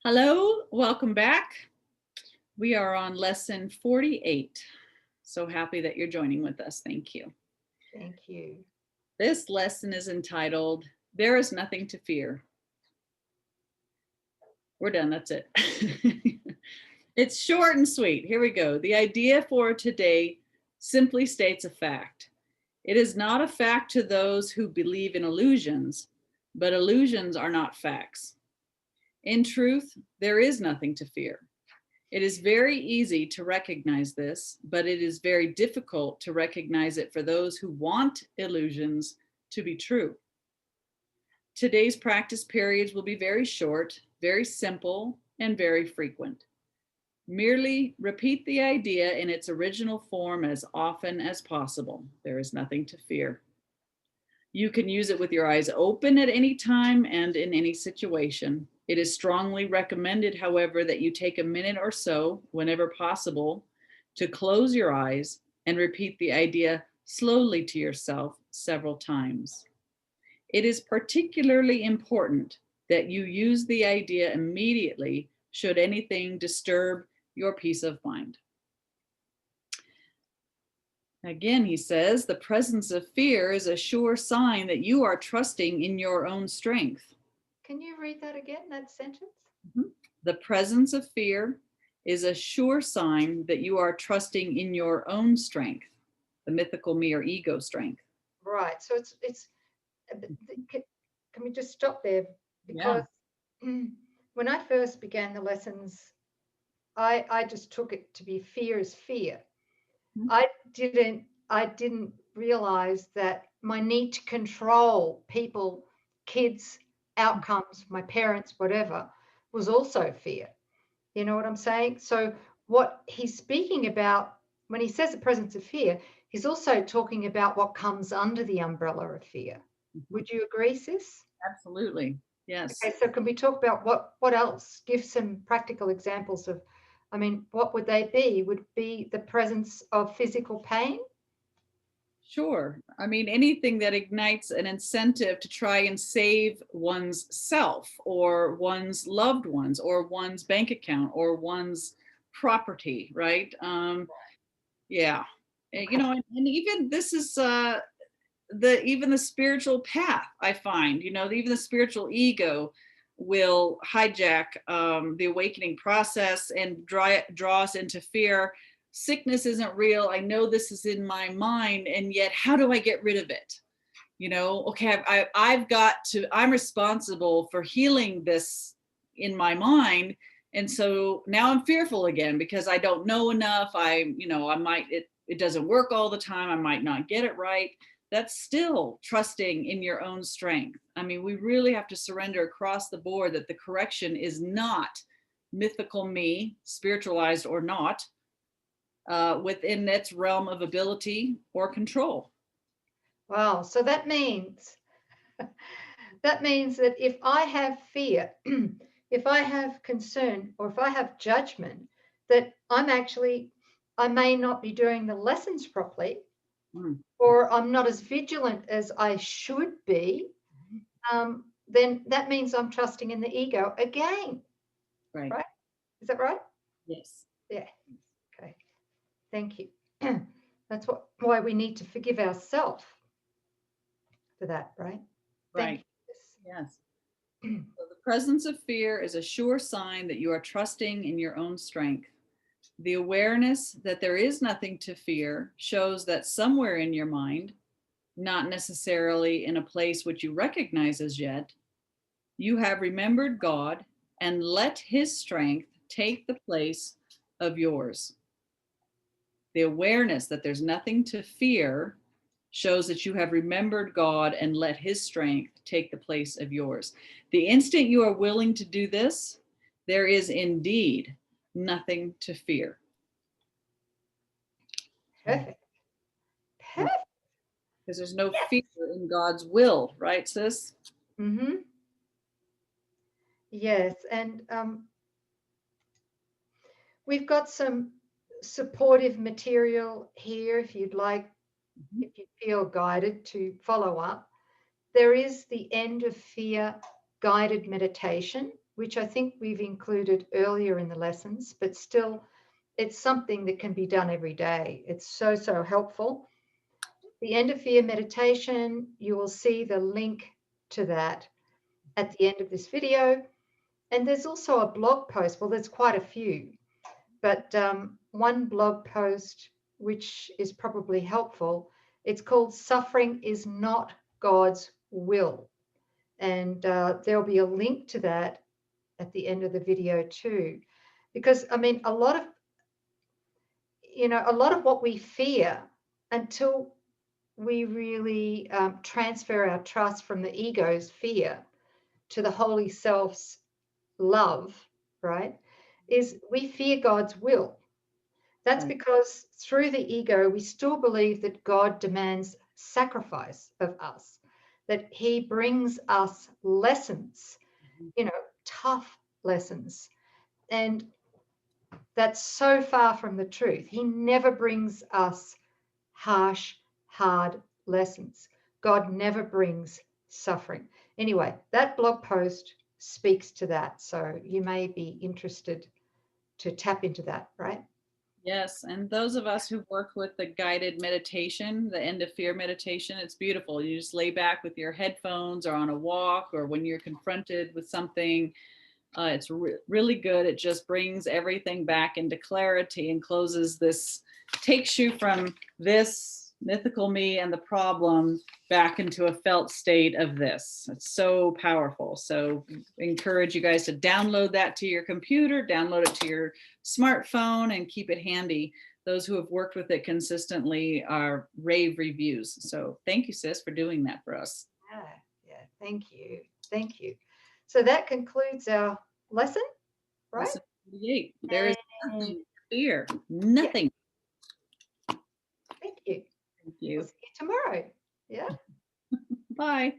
Hello, welcome back. We are on lesson 48. So happy that you're joining with us. Thank you. Thank you. This lesson is entitled, There is Nothing to Fear. We're done, that's it. It's short and sweet. Here we go. The idea for today simply states a fact. It is not a fact to those who believe in illusions, but illusions are not facts. In truth, there is nothing to fear. It is very easy to recognize this, but it is very difficult to recognize it for those who want illusions to be true. Today's practice periods will be very short, very simple, and very frequent. Merely repeat the idea in its original form as often as possible. There is nothing to fear. You can use it with your eyes open at any time and in any situation. It is strongly recommended, however, that you take a minute or so, whenever possible, to close your eyes and repeat the idea slowly to yourself several times. It is particularly important that you use the idea immediately should anything disturb your peace of mind. Again, he says, the presence of fear is a sure sign that you are trusting in your own strength. Can you read that again, that sentence? The presence of fear is a sure sign that you are trusting in your own strength, the mythical me or ego strength. Right. So it's. Can we just stop there? Because when I first began the lessons, I just took it to be fear is fear. Mhm. I didn't realize that my need to control people, kids, outcomes, my parents, whatever, was also fear. You know what I'm saying? So what he's speaking about when he says the presence of fear, he's also talking about what comes under the umbrella of fear. Would you agree, sis? Absolutely. Yes. Okay, so can we talk about what else? Give some practical examples of, I mean, what would they be? Would be the presence of physical pain? Sure. I mean, anything that ignites an incentive to try and save one's self or one's loved ones or one's bank account or one's property, right? Yeah. Okay. You know, and even this is even the spiritual path, I find, you know, even the spiritual ego will hijack the awakening process and draw us into fear. Sickness isn't real. I know this is in my mind, and yet how do I get rid of it? You know, okay, I've got to, I'm responsible for healing this in my mind. And so now I'm fearful again because I don't know enough. It doesn't work all the time. I might not get it right. That's still trusting in your own strength. I mean, we really have to surrender across the board that the correction is not mythical me, spiritualized or not, within its realm of ability or control. Wow. So that means that if I have fear, if I have concern, or if I have judgment, that I may not be doing the lessons properly, Mm. or I'm not as vigilant as I should be, then that means I'm trusting in the ego again, Right. right? Is that right? Yes. Yeah. Okay. Thank you. That's why we need to forgive ourselves for that, right? Thank Right. you. Yes. So the presence of fear is a sure sign that you are trusting in your own strength. The awareness that there is nothing to fear shows that somewhere in your mind, not necessarily in a place which you recognize as yet, you have remembered God and let his strength take the place of yours. The awareness that there's nothing to fear shows that you have remembered God and let his strength take the place of yours. The instant you are willing to do this, there is indeed nothing to fear. Perfect. Perfect. Because there's no fear in God's will, right, sis? Mm-hmm. Yes. And we've got some supportive material here if you'd like, Mhm. if you feel guided to follow up. There is the End of Fear guided meditation. which I think we've included earlier in the lessons, but still it's something that can be done every day. It's so, so helpful. The end of fear meditation, you will see the link to that at the end of this video. And there's also a blog post. Well, there's quite a few, but one blog post which is probably helpful. It's called Suffering is Not God's Will. And there'll be a link to that at the end of the video too. Because I mean, a lot of what we fear, until we really transfer our trust from the ego's fear to the holy self's love, right, is we fear God's will. That's because through the ego, we still believe that God demands sacrifice of us, that he brings us lessons, tough lessons. And that's so far from the truth. He never brings us harsh, hard lessons. God never brings suffering. Anyway, that blog post speaks to that. So you may be interested to tap into that, right? Yes, and those of us who've worked with the guided meditation, the end of fear meditation, it's beautiful. You just lay back with your headphones or on a walk or when you're confronted with something. It's really good. It just brings everything back into clarity and closes this, takes you from this mythical me and the problem back into a felt state of this. It's so powerful. So I encourage you guys to download that to your computer, download it to your smartphone, and keep it handy. Those who have worked with it consistently are rave reviews. So thank you, sis, for doing that for us. Yeah, thank you. Thank you. So that concludes our lesson, right? Lesson 48. There is nothing to fear. Nothing. Yeah. Thank you. Thank you. We'll see you tomorrow. Yeah. Bye.